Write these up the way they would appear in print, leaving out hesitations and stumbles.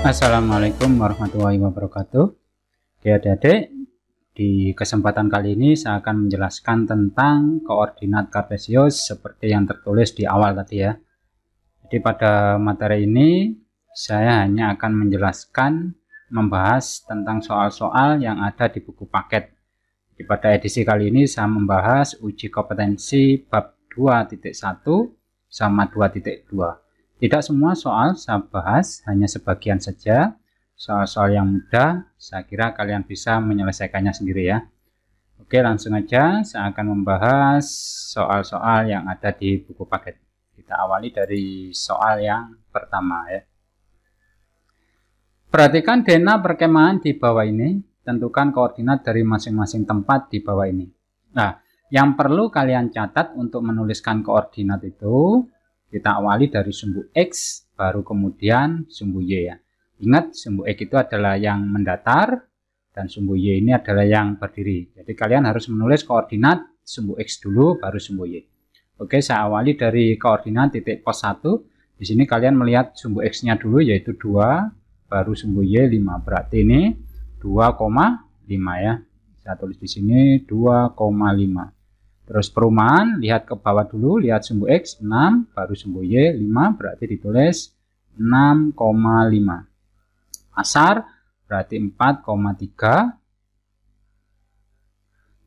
Assalamualaikum warahmatullahi wabarakatuh. Oke adik-adik, di kesempatan kali ini saya akan menjelaskan tentang koordinat kartesius seperti yang tertulis di awal tadi ya. Jadi pada materi ini saya hanya akan menjelaskan, membahas tentang soal-soal yang ada di buku paket. Jadi pada edisi kali ini saya membahas uji kompetensi bab 2.1 sama 2.2. Tidak semua soal saya bahas, hanya sebagian saja. Soal-soal yang mudah, saya kira kalian bisa menyelesaikannya sendiri ya. Oke, langsung aja saya akan membahas soal-soal yang ada di buku paket. Kita awali dari soal yang pertama ya. Perhatikan denah perkemahan di bawah ini, tentukan koordinat dari masing-masing tempat di bawah ini. Nah, yang perlu kalian catat untuk menuliskan koordinat itu, kita awali dari sumbu X, baru kemudian sumbu Y ya. Ingat, sumbu X itu adalah yang mendatar, dan sumbu Y ini adalah yang berdiri. Jadi kalian harus menulis koordinat sumbu X dulu, baru sumbu Y. Oke, saya awali dari koordinat titik pos 1. Di sini kalian melihat sumbu X-nya dulu, yaitu 2, baru sumbu Y 5. Berarti ini 2,5 ya. Saya tulis di sini 2,5. Terus perumahan, lihat ke bawah dulu, lihat sumbu X 6, baru sumbu Y 5, berarti ditulis 6,5. Asar berarti 4,3.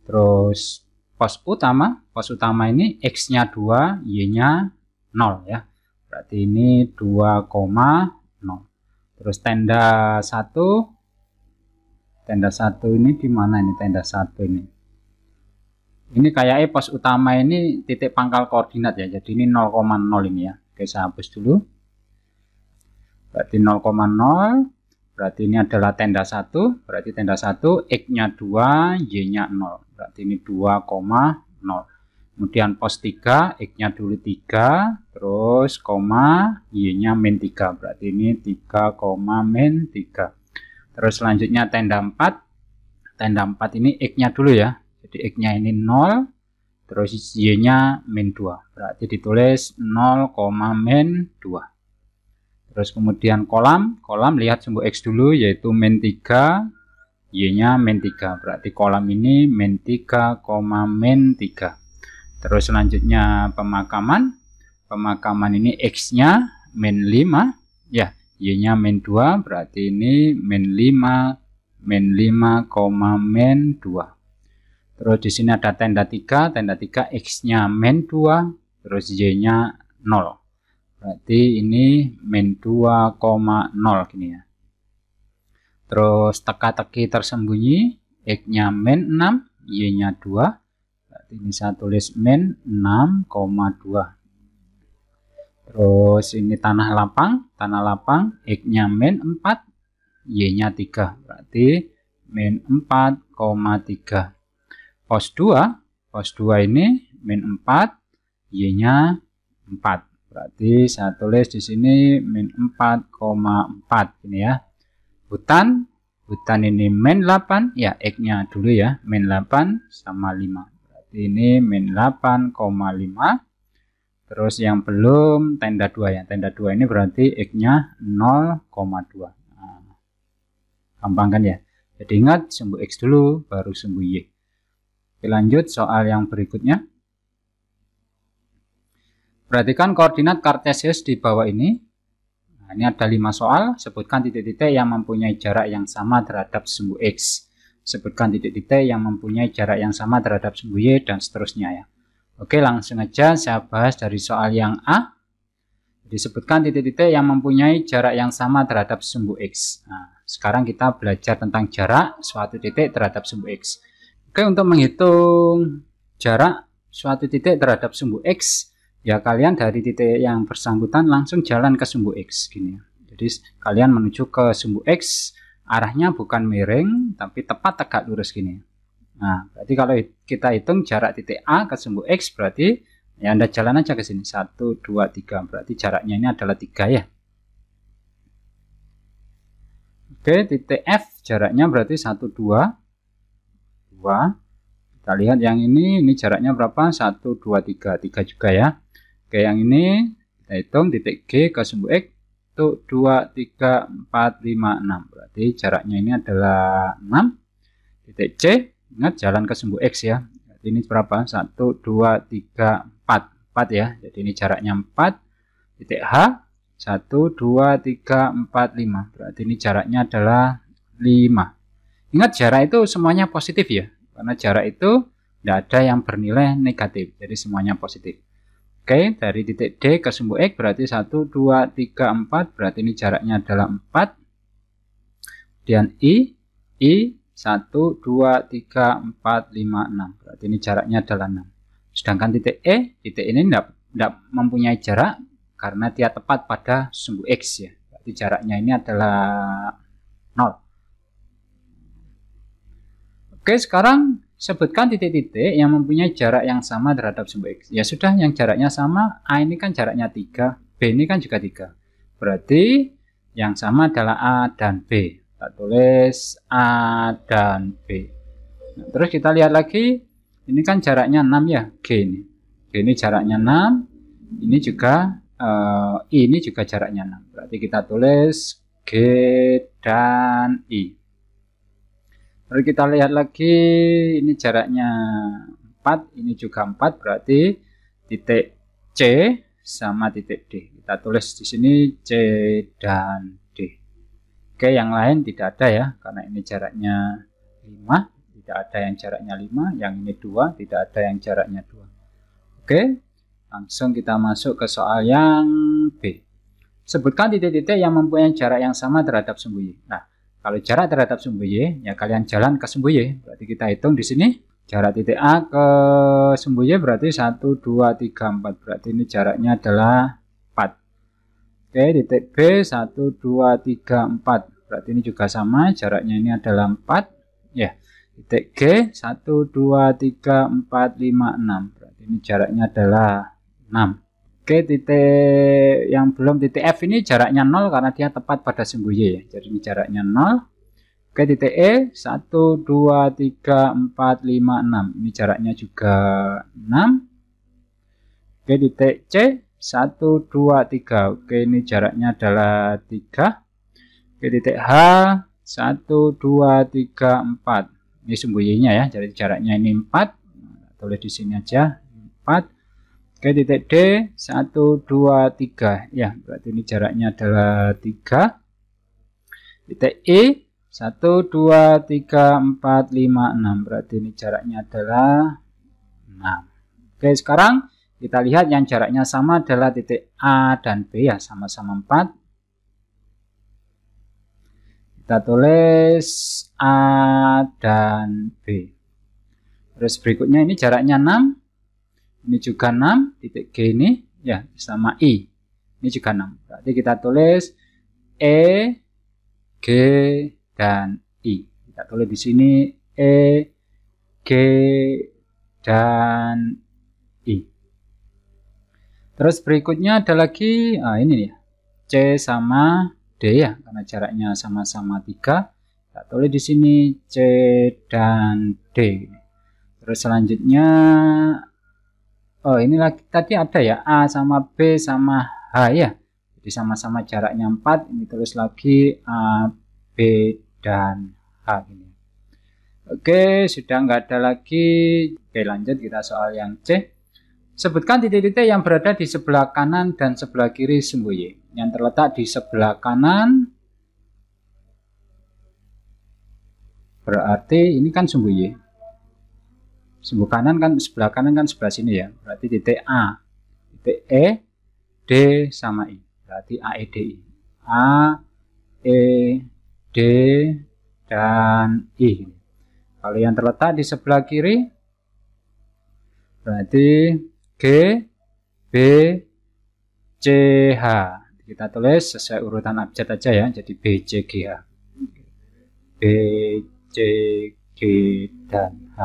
Terus pos utama ini X-nya 2, Y-nya 0 ya. Berarti ini 2,0. Terus tenda 1 ini di mana ini tenda 1 ini? Ini kayaknya pos utama ini titik pangkal koordinat ya. Jadi ini 0,0 ini ya. Oke, saya hapus dulu. Berarti 0,0. Berarti ini adalah tenda 1. Berarti tenda 1 X-nya 2, Y-nya 0. Berarti ini 2,0. Kemudian pos 3 X-nya dulu 3. Terus koma Y-nya min 3. Berarti ini 3, min 3. Terus selanjutnya tenda 4. Tenda 4 ini X-nya dulu ya. Jadi X-nya ini 0, terus Y-nya min 2. Berarti ditulis 0, min 2. Terus kemudian kolam lihat sumbu X dulu, yaitu min 3, Y-nya min 3. Berarti kolam ini min 3, min 3. Terus selanjutnya pemakaman ini X-nya min 5, ya, Y-nya min 2. Berarti ini min 5, min 2. Terus di sini ada tenda 3 X-nya min 2, terus Y-nya 0. Berarti ini min 2,0 gini ya. Terus teka-teki tersembunyi, X-nya min 6, Y-nya 2. Berarti ini saya tulis min 6,2. Terus ini tanah lapang, X-nya min 4, Y-nya 3. Berarti min 4,3. Pos 2 ini min 4, Y-nya 4. Berarti saya tulis di sini min 4,4 ini ya. Hutan ini min 8, ya X-nya dulu ya, min 8 sama 5. Berarti ini min 8,5. Terus yang belum tenda 2 ya. Tenda 2 ini berarti X-nya 0,2. Nah, gampang kan ya. Jadi ingat sumbu X dulu, baru sumbu Y. Oke, lanjut soal yang berikutnya. Perhatikan koordinat kartesius di bawah ini. Nah, ini ada 5 soal. Sebutkan titik-titik yang mempunyai jarak yang sama terhadap sumbu X. Sebutkan titik-titik yang mempunyai jarak yang sama terhadap sumbu Y, dan seterusnya ya. Oke, langsung aja saya bahas dari soal yang A. Disebutkan titik-titik yang mempunyai jarak yang sama terhadap sumbu X. Nah, sekarang kita belajar tentang jarak suatu titik terhadap sumbu X. Oke, untuk menghitung jarak suatu titik terhadap sumbu X, ya kalian dari titik yang bersangkutan langsung jalan ke sumbu X gini ya. Jadi kalian menuju ke sumbu X, arahnya bukan miring tapi tepat tegak lurus gini. Nah, berarti kalau kita hitung jarak titik A ke sumbu X, berarti ya Anda jalan aja ke sini 1, 2, 3. Berarti jaraknya ini adalah 3 ya. Oke, titik F jaraknya berarti 1, 2. Kita lihat yang ini jaraknya berapa? 1, 2, 3 juga ya. Oke, yang ini kita hitung titik G ke sumbu X 1, 2, 3, 4, 5, 6. Berarti jaraknya ini adalah 6. Titik C, ingat jalan ke sumbu X ya. Berarti ini berapa? 1, 2, 3, 4. 4 ya. Jadi ini jaraknya 4. Titik H, 1, 2, 3, 4, 5. Berarti ini jaraknya adalah 5. Ingat jarak itu semuanya positif ya. Karena jarak itu tidak ada yang bernilai negatif. Jadi semuanya positif. Oke, dari titik D ke sumbu X berarti 1, 2, 3, 4. Berarti ini jaraknya adalah 4. Kemudian I 1, 2, 3, 4, 5, 6. Berarti ini jaraknya adalah 6. Sedangkan titik E, titik ini tidak mempunyai jarak karena dia tepat pada sumbu X ya. Berarti jaraknya ini adalah 0. Oke, sekarang sebutkan titik-titik yang mempunyai jarak yang sama terhadap sumbu X. Ya sudah, yang jaraknya sama, A ini kan jaraknya 3, B ini kan juga 3. Berarti yang sama adalah A dan B. Kita tulis A dan B. Nah, terus kita lihat lagi, ini kan jaraknya 6 ya, G ini. G ini jaraknya 6, ini juga, I ini juga jaraknya 6. Berarti kita tulis G dan I. Lalu kita lihat lagi, ini jaraknya 4, ini juga 4, berarti titik C sama titik D. Kita tulis di sini C dan D. Oke, yang lain tidak ada ya, karena ini jaraknya 5, tidak ada yang jaraknya 5, yang ini 2, tidak ada yang jaraknya 2. Oke, langsung kita masuk ke soal yang B. Sebutkan titik-titik yang mempunyai jarak yang sama terhadap sumbu Y. Nah, kalau jarak terhadap sumbu Y, ya kalian jalan ke sumbu Y. Berarti kita hitung di sini. Jarak titik A ke sumbu Y berarti 1, 2, 3, 4. Berarti ini jaraknya adalah 4. Oke, titik B 1, 2, 3, 4. Berarti ini juga sama. Jaraknya ini adalah 4. Ya, titik G 1, 2, 3, 4, 5, 6. Berarti ini jaraknya adalah 6. Oke, titik yang belum titik F ini jaraknya 0 karena dia tepat pada sumbu Y ya. Jadi ini jaraknya 0. Oke, titik E 1, 2, 3, 4, 5, 6. Ini jaraknya juga 6. Oke, titik C 1, 2, 3. Oke, ini jaraknya adalah 3. Oke, titik H 1, 2, 3, 4. Ini sumbu Y-nya ya. Jadi jaraknya ini 4. Tulis di sini aja 4. Oke, titik D 1, 2, 3 ya, berarti ini jaraknya adalah 3. Titik E 1, 2, 3, 4, 5, 6. Berarti ini jaraknya adalah 6. Oke, sekarang kita lihat yang jaraknya sama adalah titik A dan B ya, sama-sama 4. Kita tulis A dan B. Terus berikutnya ini jaraknya 6. Ini juga 6, titik G ini ya sama I. Ini juga 6. Berarti kita tulis E, G, dan I. Kita tulis di sini E, G, dan I. Terus berikutnya ada lagi, ini ya, C sama D ya, karena jaraknya sama-sama 3. Kita tulis di sini C dan D. Terus selanjutnya, ini lagi tadi ada ya A sama B sama H ya. Jadi sama-sama jaraknya 4. Ini tulis lagi A, B, dan H ini. Oke, sudah nggak ada lagi. Oke, lanjut kita soal yang C. Sebutkan titik-titik yang berada di sebelah kanan dan sebelah kiri sumbu Y. Yang terletak di sebelah kanan berarti ini kan sumbu Y. Sumbu kanan kan sebelah kanan kan sebelah sini ya. Berarti titik A, titik E, D sama I. Berarti A, E, D, I. A, E, D, dan I. Kalau yang terletak di sebelah kiri berarti G, B, C, H. Kita tulis sesuai urutan abjad aja ya. Jadi B, C, G, H. B, C, G, dan H.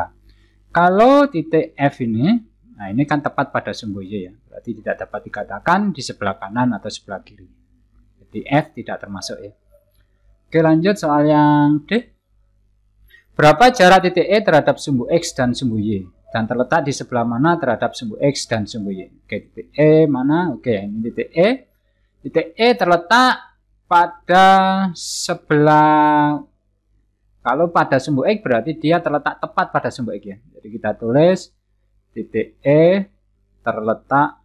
Kalau titik F ini, nah ini kan tepat pada sumbu Y ya. Berarti tidak dapat dikatakan di sebelah kanan atau sebelah kiri. Jadi F tidak termasuk ya. Oke, lanjut soal yang D. Berapa jarak titik E terhadap sumbu X dan sumbu Y? Dan terletak di sebelah mana terhadap sumbu X dan sumbu Y? Oke, titik E mana? Oke, ini titik E. Titik E terletak pada sebelah, kalau pada sumbu X berarti dia terletak tepat pada sumbu X ya. Jadi kita tulis titik E terletak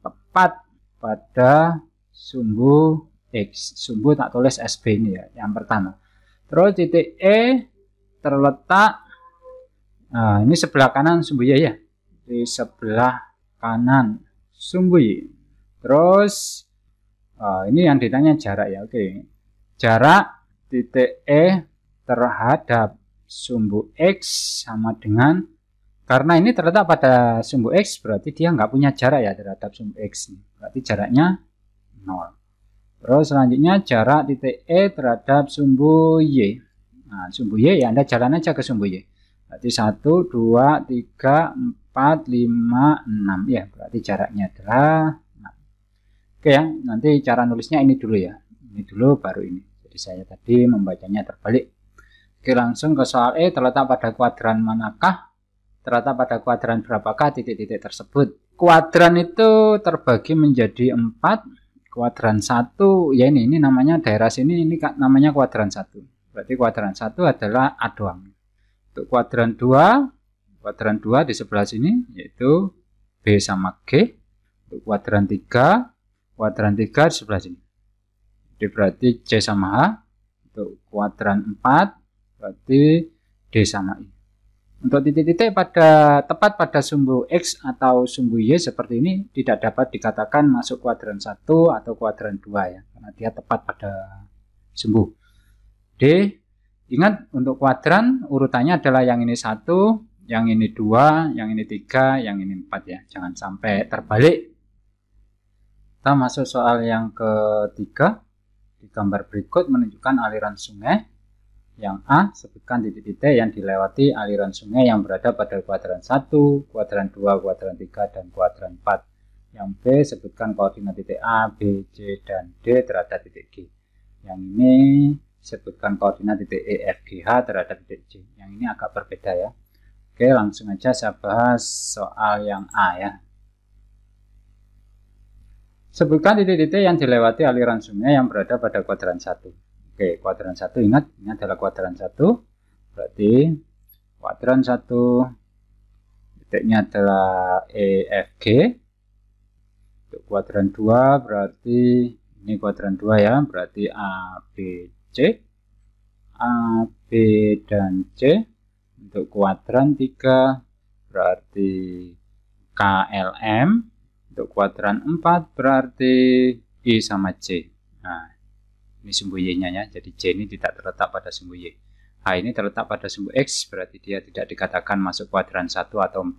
tepat pada sumbu X. Sumbu tak tulis SB ini ya, yang pertama. Terus titik E terletak, nah ini sebelah kanan sumbu Y ya. Di sebelah kanan sumbu Y. Terus ini yang ditanya jarak ya. Oke. Jarak titik E terhadap sumbu X sama dengan, karena ini terletak pada sumbu X berarti dia nggak punya jarak ya terhadap sumbu X. Berarti jaraknya 0. Terus selanjutnya jarak titik E terhadap sumbu Y. Nah, sumbu Y ya Anda jalan aja ke sumbu Y. Berarti 1, 2, 3, 4, 5, 6 ya. Berarti jaraknya adalah 6. Oke ya, nanti cara nulisnya ini dulu ya. Ini dulu baru ini. Jadi saya tadi membacanya terbalik. Oke, langsung ke soal E, terletak pada kuadran manakah? Terletak pada kuadran berapakah titik-titik tersebut? Kuadran itu terbagi menjadi 4. Kuadran 1 ya ini namanya daerah sini, ini namanya kuadran 1. Berarti kuadran 1 adalah A doang. Untuk kuadran 2 di sebelah sini yaitu B sama G. Untuk kuadran 3 di sebelah sini. Jadi berarti C sama H. Untuk kuadran 4 berarti D sama I. Untuk titik-titik tepat pada sumbu X atau sumbu Y seperti ini tidak dapat dikatakan masuk kuadran 1 atau kuadran 2 ya, karena dia tepat pada sumbu. D, ingat untuk kuadran urutannya adalah yang ini 1, yang ini 2, yang ini 3, yang ini 4 ya. Jangan sampai terbalik. Kita masuk soal yang ketiga. Di gambar berikut menunjukkan aliran sungai. Yang A, sebutkan titik-titik yang dilewati aliran sungai yang berada pada kuadran 1, kuadran 2, kuadran 3, dan kuadran 4. Yang B, sebutkan koordinat titik A, B, C, dan D terhadap titik G. Yang ini, sebutkan koordinat titik E, F, G, H terhadap titik C. Yang ini agak berbeda ya. Oke, langsung aja saya bahas soal yang A ya. Sebutkan titik-titik yang dilewati aliran sungai yang berada pada kuadran 1. Oke, kuadran 1 ingat, ini adalah kuadran 1. Berarti kuadran 1 titiknya adalah E, F, G. Untuk kuadran 2 berarti ini kuadran 2 ya, berarti A, B, C. A, B, dan C. Untuk kuadran 3 berarti K, L, M. Untuk kuadran 4 berarti I sama C. Nah, ini sumbu Y-nya ya, jadi C ini tidak terletak pada sumbu Y. H ini terletak pada sumbu X, berarti dia tidak dikatakan masuk kuadran 1 atau 4.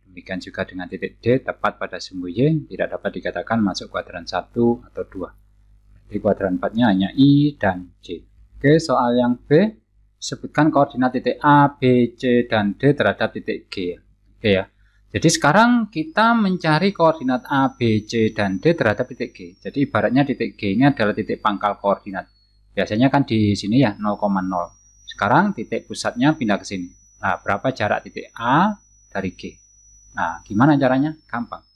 Demikian juga dengan titik D, tepat pada sumbu Y, tidak dapat dikatakan masuk kuadran 1 atau 2. Jadi kuadran 4-nya hanya I dan C. Oke, soal yang B, sebutkan koordinat titik A, B, C, dan D terhadap titik G. Oke ya. Jadi sekarang kita mencari koordinat A, B, C, dan D terhadap titik G. Jadi ibaratnya titik G ini adalah titik pangkal koordinat. Biasanya kan di sini ya 0,0. Sekarang titik pusatnya pindah ke sini. Nah, berapa jarak titik A dari G? Nah, gimana caranya? Gampang.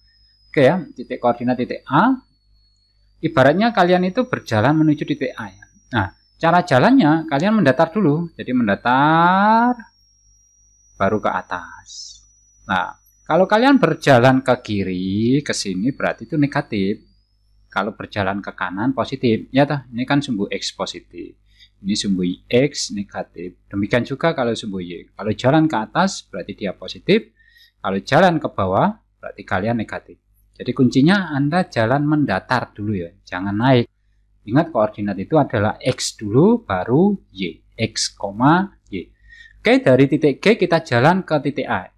Oke ya, titik koordinat titik A. Ibaratnya kalian itu berjalan menuju titik A ya. Nah, cara jalannya kalian mendatar dulu. Jadi mendatar baru ke atas. Nah, kalau kalian berjalan ke kiri, ke sini berarti itu negatif. Kalau berjalan ke kanan positif. Ya toh, ini kan sumbu X positif. Ini sumbu X negatif. Demikian juga kalau sumbu Y. Kalau jalan ke atas berarti dia positif. Kalau jalan ke bawah berarti kalian negatif. Jadi kuncinya Anda jalan mendatar dulu ya. Jangan naik. Ingat koordinat itu adalah X dulu baru Y. X, Y. Oke, dari titik G kita jalan ke titik A.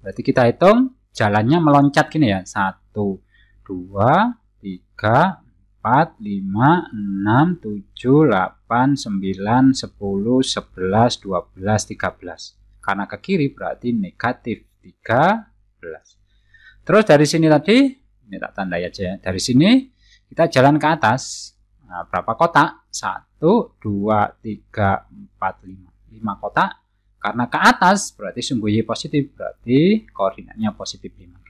Berarti kita hitung jalannya meloncat gini ya. 1, 2, 3, 4, 5, 6, 7, 8, 9, 10, 11, 12, 13. Karena ke kiri berarti negatif 13. Terus dari sini tadi, ini tak tandai aja ya. Dari sini kita jalan ke atas. Nah, berapa kotak? 1, 2, 3, 4, 5. 5 kotak. Karena ke atas berarti sumbu Y positif, berarti koordinatnya positif 5.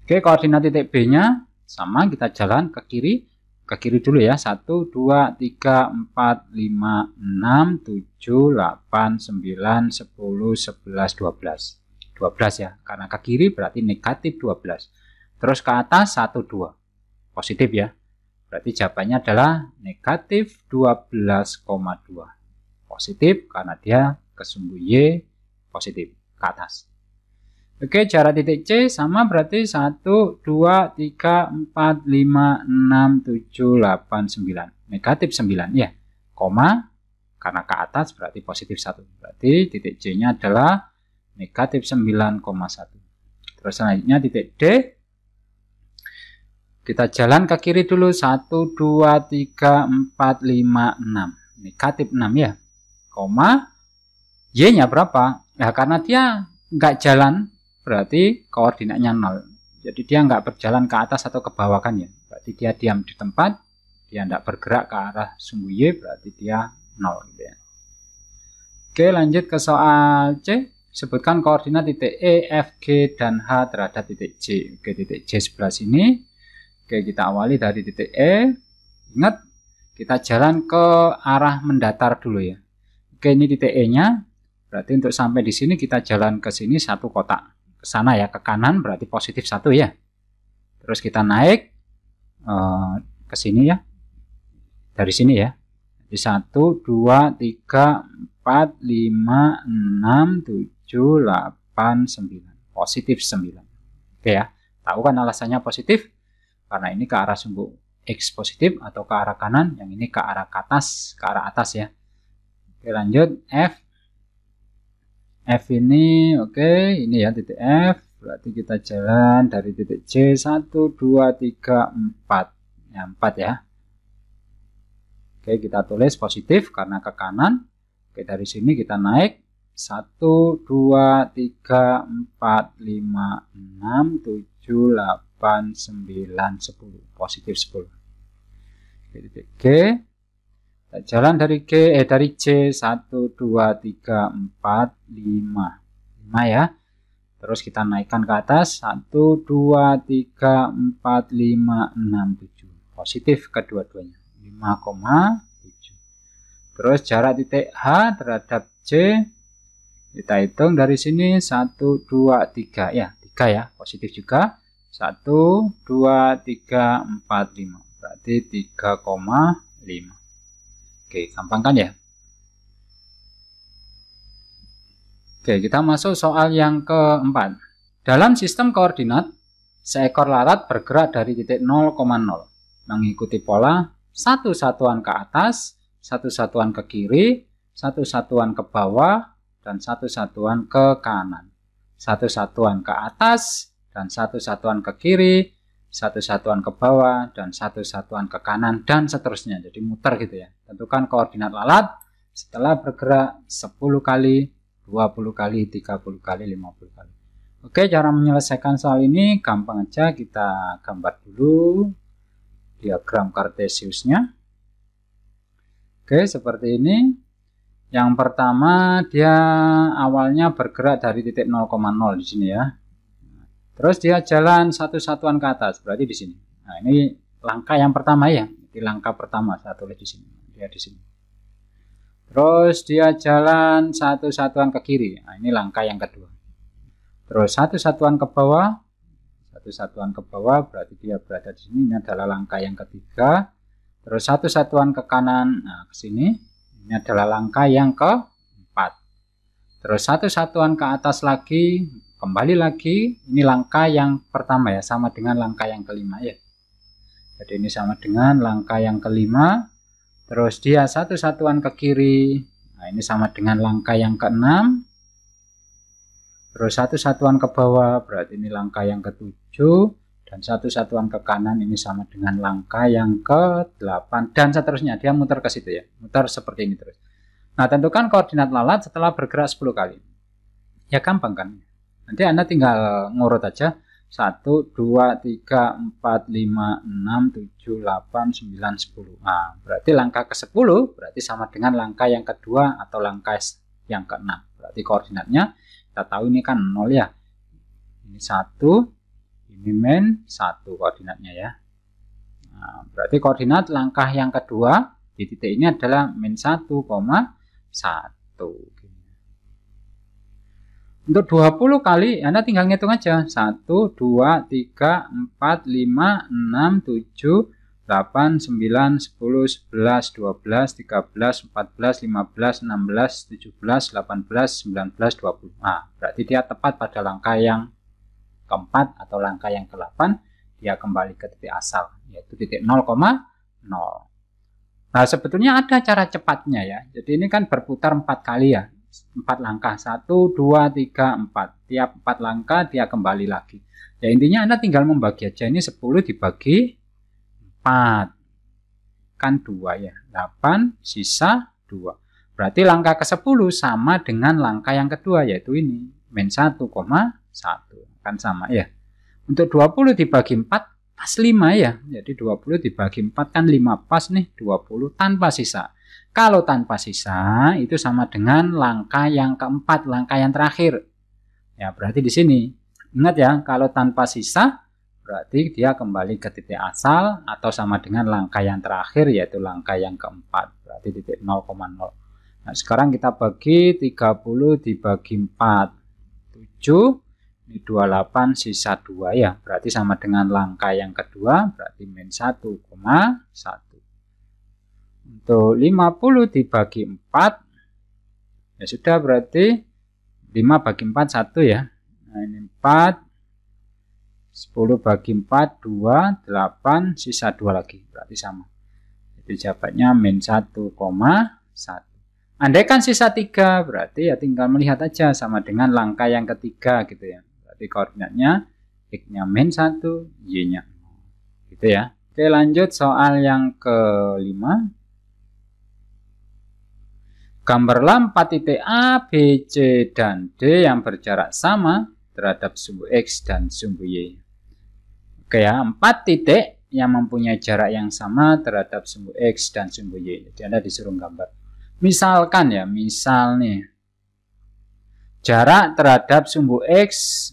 Oke, koordinat titik B-nya sama, kita jalan ke kiri ke kiri dulu ya. 1, 2, 3, 4, 5, 6, 7, 8, 9, 10, 11, 12. 12 ya, karena ke kiri berarti negatif 12. Terus ke atas 1, 2. Positif ya. Berarti jawabannya adalah negatif 12,2. Positif karena dia ke sumbu Y positif ke atas. Oke, jarak titik C sama berarti 1, 2, 3, 4, 5, 6, 7, 8, 9. Negatif 9 ya. Koma, karena ke atas berarti positif 1. Berarti titik C-nya adalah negatif 9,1. Terus selanjutnya titik D. Kita jalan ke kiri dulu. 1, 2, 3, 4, 5, 6. Negatif 6 ya. Koma, Y-nya berapa? Nah, karena dia nggak jalan, berarti koordinatnya 0. Jadi dia nggak berjalan ke atas atau ke bawah kan ya. Berarti dia diam di tempat, dia nggak bergerak ke arah sumbu Y, berarti dia 0 gitu ya. Oke, lanjut ke soal C. Sebutkan koordinat titik E, F, G, dan H terhadap titik C. Oke, titik C sebelah sini. Oke, kita awali dari titik E. Ingat, kita jalan ke arah mendatar dulu ya. Oke, ini titik E-nya. Berarti untuk sampai di sini kita jalan ke sini satu kotak. Ke sana ya, ke kanan berarti positif 1 ya. Terus kita naik ke sini ya. Dari sini ya. Jadi 1, 2, 3, 4, 5, 6, 7, 8, 9. Positif 9. Oke ya. Tahu kan alasannya positif? Karena ini ke arah sumbu X positif atau ke arah kanan, yang ini ke arah atas ya. Oke, lanjut F. F ini oke, ini ya titik F. Berarti kita jalan dari titik C 1, 2, 3, 4. Ya, 4 ya. Oke, kita tulis positif karena ke kanan. Oke, dari sini kita naik 1, 2, 3, 4, 5, 6, 7, 8, 9, 10. Positif 10. Oke, titik G. Kita jalan dari dari C 1, 2, 3, 4, 5. 5 ya. Terus kita naikkan ke atas 1, 2, 3, 4, 5, 6, 7. Positif kedua-duanya. 5,7. Terus jarak titik H terhadap C kita hitung dari sini 1, 2, 3 ya. 3 ya. Positif juga. 1, 2, 3, 4, 5. Berarti 3,5. Oke, gampang kan ya? Oke, kita masuk soal yang keempat. Dalam sistem koordinat, seekor lalat bergerak dari titik 0,0 mengikuti pola 1 satuan ke atas, 1 satuan ke kiri, 1 satuan ke bawah, dan 1 satuan ke kanan. 1 satuan ke atas, dan 1 satuan ke kiri, 1 satuan ke bawah, dan 1 satuan ke kanan, dan seterusnya. Jadi muter gitu ya. Tentukan koordinat lalat setelah bergerak 10 kali, 20 kali, 30 kali, 50 kali. Oke, cara menyelesaikan soal ini gampang aja. Kita gambar dulu diagram kartesiusnya. Oke, seperti ini. Yang pertama dia awalnya bergerak dari titik 0,0 di sini ya. Terus dia jalan 1 satuan ke atas, berarti di sini. Nah, ini langkah yang pertama ya. Di langkah pertama saya tulis di sini. Dia di sini. Terus dia jalan 1 satuan ke kiri. Nah, ini langkah yang kedua. Terus 1 satuan ke bawah. 1 satuan ke bawah berarti dia berada di sini. Ini adalah langkah yang ketiga. Terus 1 satuan ke kanan. Nah, ke sini. Ini adalah langkah yang keempat. Terus 1 satuan ke atas lagi. Kembali lagi, ini langkah yang pertama ya, sama dengan langkah yang kelima ya. Jadi ini sama dengan langkah yang kelima. Terus dia 1 satuan ke kiri. Nah, ini sama dengan langkah yang keenam. Terus 1 satuan ke bawah, berarti ini langkah yang ketujuh. Dan 1 satuan ke kanan, ini sama dengan langkah yang ke-8. Dan seterusnya, dia muter ke situ ya. Muter seperti ini terus. Nah, tentukan koordinat lalat setelah bergerak 10 kali. Ya gampang kan? Nanti Anda tinggal ngurut aja 1, 2, 3, 4, 5, 6, 7, 8, 9, 10. Nah, berarti langkah ke-10 berarti sama dengan langkah yang kedua atau langkah yang ke-6. Berarti koordinatnya kita tahu ini kan 0 ya. Ini 1, ini min 1 koordinatnya ya. Nah, Nah, berarti koordinat langkah yang kedua di titik ini adalah min 1,1. Untuk 20 kali, Anda tinggal ngitung aja. 1, 2, 3, 4, 5, 6, 7, 8, 9, 10, 11, 12, 13, 14, 15, 16, 17, 18, 19, 20. Nah, berarti dia tepat pada langkah yang keempat atau langkah yang ke-8. Dia kembali ke titik asal, yaitu titik 0,0. Nah, sebetulnya ada cara cepatnya ya. Jadi ini kan berputar 4 kali ya. 4 langkah, 1, 2, 3, 4. Tiap 4 langkah dia kembali lagi. Ya intinya Anda tinggal membagi aja, ini 10 dibagi 4. Kan 2 ya, 8 sisa 2. Berarti langkah ke-10 sama dengan langkah yang kedua, yaitu ini, min 1,1. Kan sama ya. Untuk 20 dibagi 4, pas 5 ya. Jadi 20 dibagi 4 kan 5 pas nih, 20 tanpa sisa. Kalau tanpa sisa itu sama dengan langkah yang keempat, langkah yang terakhir. Ya, berarti di sini. Ingat ya, kalau tanpa sisa berarti dia kembali ke titik asal atau sama dengan langkah yang terakhir, yaitu langkah yang keempat. Berarti titik 0,0. Nah, sekarang kita bagi 30 dibagi 4. 7, ini 28 sisa 2 ya. Berarti sama dengan langkah yang kedua, berarti min 1,1. Untuk 50 dibagi 4, ya sudah, berarti 5 bagi 4 1 ya. Nah ini 4, 10 bagi 4 2, 8 sisa 2 lagi, berarti sama. Jadi jawabannya min 1,1. Andaikan sisa 3, berarti ya tinggal melihat aja sama dengan langkah yang ketiga gitu ya. Berarti koordinatnya X-nya min 1, Y-nya gitu ya. Oke, lanjut soal yang kelima. Gambarlah 4 titik A, B, C, dan D yang berjarak sama terhadap sumbu X dan sumbu Y. Oke ya, 4 titik yang mempunyai jarak yang sama terhadap sumbu X dan sumbu Y. Jadi Anda disuruh gambar. Misalkan ya, misal nih, jarak terhadap sumbu X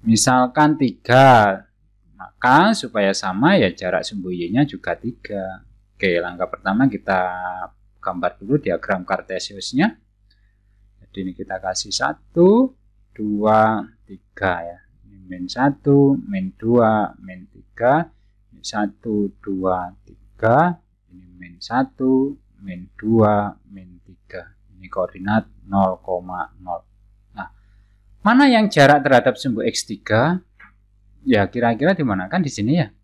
misalkan 3. Maka supaya sama ya jarak sumbu Y-nya juga 3. Oke, langkah pertama kita gambar dulu diagram kartesiusnya. Jadi ini kita kasih 1, 2, 3 ya. Ini min 1, min 2, min 3. Ini 1, 2, 3. Ini min 1, min 2, min 3. Ini koordinat 0,0. Nah, mana yang jarak terhadap sumbu X3? Ya, kira-kira di mana? Kan di sini ya.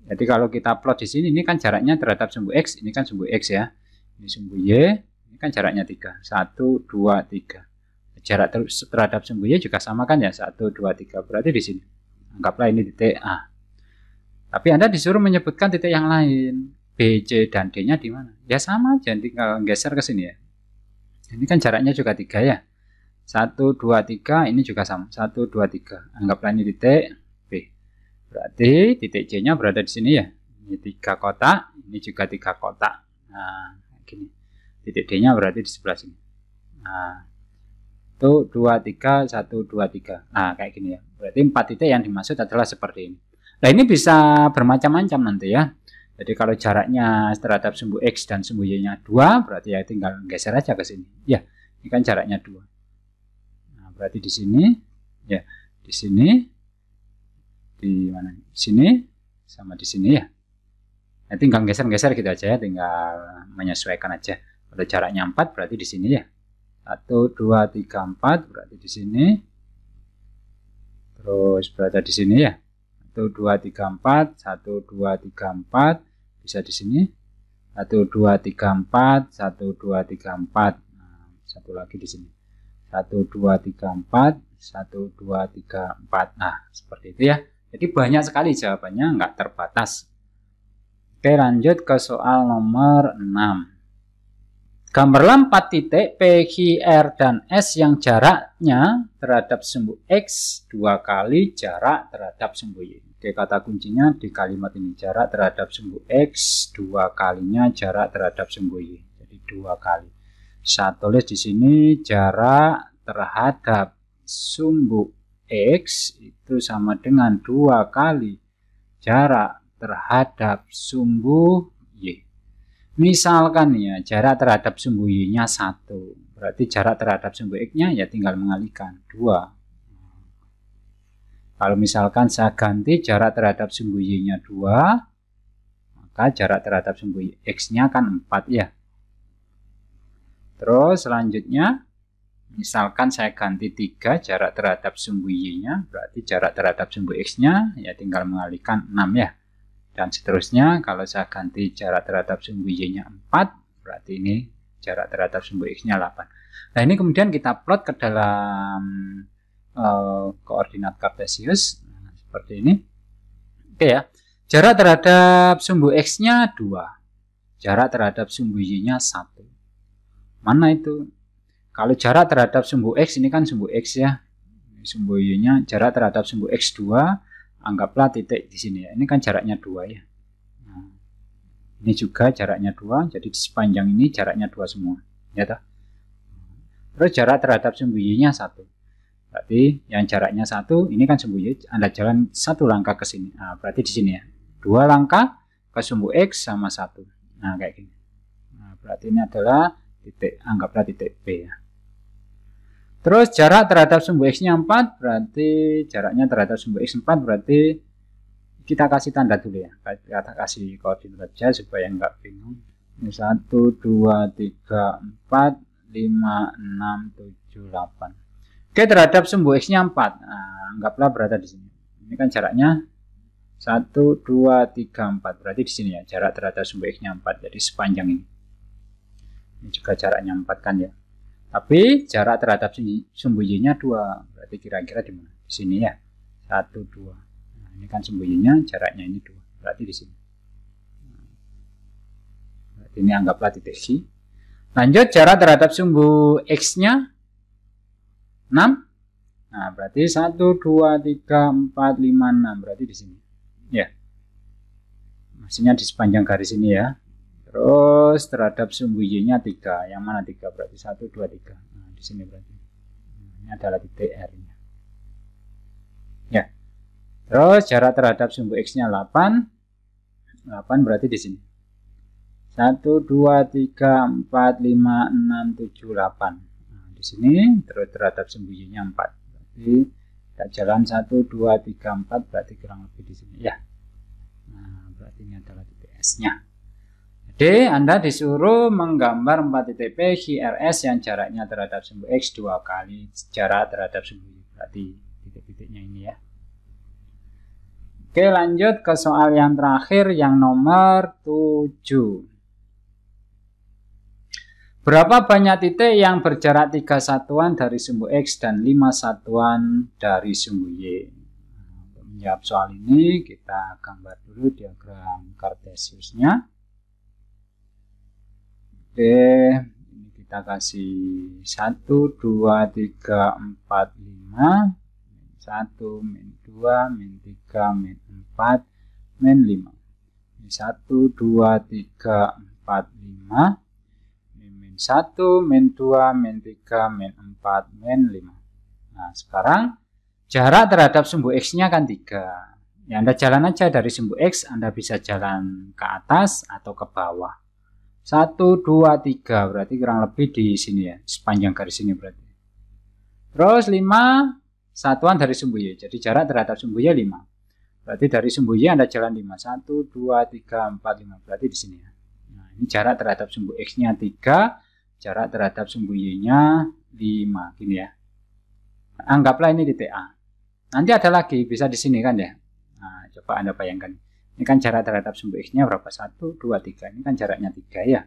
Jadi kalau kita plot di sini, ini kan jaraknya terhadap sumbu X, ini kan sumbu X ya. Ini sumbu Y, ini kan jaraknya 3. 1, 2, 3. Jarak terhadap sumbu Y juga sama kan ya, 1, 2, 3. Berarti di sini. Anggaplah ini titik A. Tapi Anda disuruh menyebutkan titik yang lain. B, C, dan D-nya di mana? Ya sama aja, tinggal geser ke sini ya. Ini kan jaraknya juga 3 ya. 1, 2, 3, ini juga sama. 1, 2, 3. Anggaplah ini titik B. Berarti titik C-nya berada di sini ya. Ini 3 kotak, ini juga 3 kotak. Nah, gini. Titik D-nya berarti di sebelah sini. Nah, itu 2, 3, 1, 2, 3. Nah, kayak gini ya. Berarti 4 titik yang dimaksud adalah seperti ini. Nah, ini bisa bermacam-macam nanti ya. Jadi kalau jaraknya terhadap sumbu X dan sumbu Y-nya 2, berarti ya tinggal geser aja ke sini. Ya, ini kan jaraknya 2. Nah, berarti di sini, ya, di sini, di mana? Di sini sama di sini ya. Nah, tinggal geser-geser gitu aja ya, tinggal menyesuaikan aja. Kalau jaraknya 4 berarti di sini ya. 1, 2, 3, 4 berarti di sini. Terus berada di sini ya. 1, 2, 3, 4, 1, 2, 3, 4 bisa di sini. 1, 2, 3, 4, 1, 2, 3, 4. Nah, satu lagi di sini. 1, 2, 3, 4, 1, 2, 3, 4. Nah, seperti itu ya. Jadi banyak sekali jawabannya, nggak terbatas. Oke, lanjut ke soal nomor 6. Gambarlah 4 titik P, Q, R, dan S yang jaraknya terhadap sumbu X 2 kali jarak terhadap sumbu Y. Oke, kata kuncinya di kalimat ini, jarak terhadap sumbu X 2 kalinya jarak terhadap sumbu Y. Jadi 2 kali. Saya tulis di sini jarak terhadap sumbu X itu sama dengan 2 kali jarak terhadap sumbu Y. Misalkan ya, jarak terhadap sumbu Y-nya 1. Berarti jarak terhadap sumbu X-nya ya tinggal mengalihkan 2. Kalau misalkan saya ganti jarak terhadap sumbu Y-nya 2, maka jarak terhadap sumbu X-nya kan 4 ya. Terus selanjutnya, misalkan saya ganti 3 jarak terhadap sumbu Y-nya, berarti jarak terhadap sumbu X-nya ya tinggal mengalihkan 6 ya. Dan seterusnya, kalau saya ganti jarak terhadap sumbu Y-nya 4, berarti ini jarak terhadap sumbu X-nya 8. Nah, ini kemudian kita plot ke dalam koordinat kartesius. Nah, seperti ini. Oke ya, jarak terhadap sumbu X-nya 2. Jarak terhadap sumbu Y-nya 1. Mana itu? Kalau jarak terhadap sumbu X, ini kan sumbu X ya. Sumbu Y-nya, jarak terhadap sumbu X 2. Anggaplah titik di sini ya. Ini kan jaraknya 2 ya. Nah, ini juga jaraknya 2. Jadi di sepanjang ini jaraknya 2 semua. Ya toh? Terus jarak terhadap sumbu Y-nya 1. Berarti yang jaraknya 1, ini kan sumbu Y. Anda jalan 1 langkah ke sini. Nah, berarti di sini ya. 2 langkah ke sumbu X sama 1. Nah, kayak gini. Nah, berarti ini adalah titik. Anggaplah titik P ya. Terus jarak terhadap sumbu X-nya 4, berarti jaraknya terhadap sumbu X 4, berarti kita kasih tanda dulu ya. Kita kasih koordinat saja supaya nggak bingung. Ini 1, 2, 3, 4, 5, 6, 7, 8. Oke, terhadap sumbu X-nya 4. Nah, anggaplah berada di sini. Ini kan jaraknya 1, 2, 3, 4. Berarti di sini ya, jarak terhadap sumbu X-nya 4. Jadi sepanjang ini. Ini juga jaraknya 4 kan ya. Tapi jarak terhadap sumbu Y-nya 2. Berarti kira-kira di mana? Di sini ya. 1, 2. Nah, ini kan sumbu Y-nya, jaraknya ini 2. Berarti di sini. Berarti ini anggaplah titik C. Lanjut, jarak terhadap sumbu X-nya 6. Nah, berarti 1, 2, 3, 4, 5, 6. Berarti di sini. Ya. Maksudnya di sepanjang garis ini ya. Terus terhadap sumbu Y-nya 3. Yang mana 3? Berarti 1, 2, 3. Nah, di sini berarti. Ini adalah titik R-nya. Ya. Terus jarak terhadap sumbu X-nya 8. 8 berarti di sini. 1, 2, 3, 4, 5, 6, 7, 8. Nah, di sini. Terus terhadap sumbu Y-nya 4. Berarti kita jalan 1, 2, 3, 4. Berarti kurang lebih di sini. Ya. Nah, berarti ini adalah titik S-nya. D, Anda disuruh menggambar 4 titik P, Q, R, S yang jaraknya terhadap sumbu X 2 kali jarak terhadap sumbu Y. Berarti titik-titiknya ini ya. Oke, lanjut ke soal yang terakhir, yang nomor 7. Berapa banyak titik yang berjarak 3 satuan dari sumbu X dan 5 satuan dari sumbu Y? Untuk menjawab soal ini, kita gambar dulu diagram kartesiusnya. Oke, ini kita kasih 1, 2, 3, 4, 5, 1, min 2, min 3, min 4, min 5. Ini 1, 2, 3, 4, 5, min 1, min 2, min 3, min 4, min 5. Nah, sekarang jarak terhadap sumbu X-nya kan 3. Ya, Anda jalan aja dari sumbu X, Anda bisa jalan ke atas atau ke bawah. 1, 2, 3 berarti kurang lebih di sini ya, sepanjang garis ini berarti. Terus 5 satuan dari sumbu Y, jadi jarak terhadap sumbu Y 5. Berarti dari sumbu Y Anda jalan 5, 1, 2, 3, 4, 5 berarti di sini ya. Nah, ini jarak terhadap sumbu X-nya 3, jarak terhadap sumbu Y-nya 5 gini ya. Anggaplah ini titik A. Nanti ada lagi bisa di sini kan ya. Nah, coba Anda bayangkan. Ini kan jarak terhadap sumbu X-nya berapa? 1, 2, 3. Ini kan jaraknya 3 ya.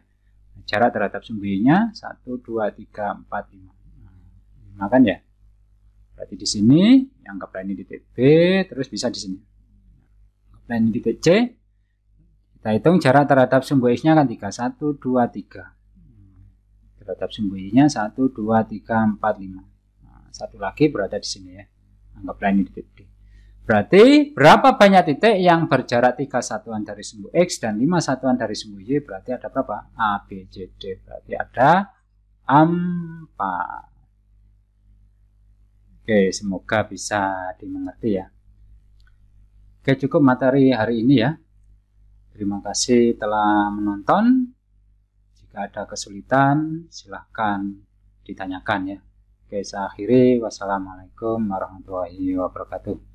Jarak terhadap sumbu Y-nya 1, 2, 3, 4, 5. Nah, 5 kan ya. Berarti di sini, anggaplah ini titik B, terus bisa di sini. Anggaplah ini titik C. Kita hitung jarak terhadap sumbu X-nya kan 3. 1, 2, 3. Terhadap sumbu Y-nya 1, 2, 3, 4, 5. Nah, satu lagi berada di sini ya. Anggaplah ini titik D. Berarti berapa banyak titik yang berjarak 3 satuan dari sumbu X dan 5 satuan dari sumbu Y? Berarti ada berapa? A, B, C, D. Berarti ada 4. Oke, semoga bisa dimengerti ya. Oke, cukup materi hari ini ya. Terima kasih telah menonton. Jika ada kesulitan, silahkan ditanyakan ya. Oke, saya akhiri. Wassalamualaikum warahmatullahi wabarakatuh.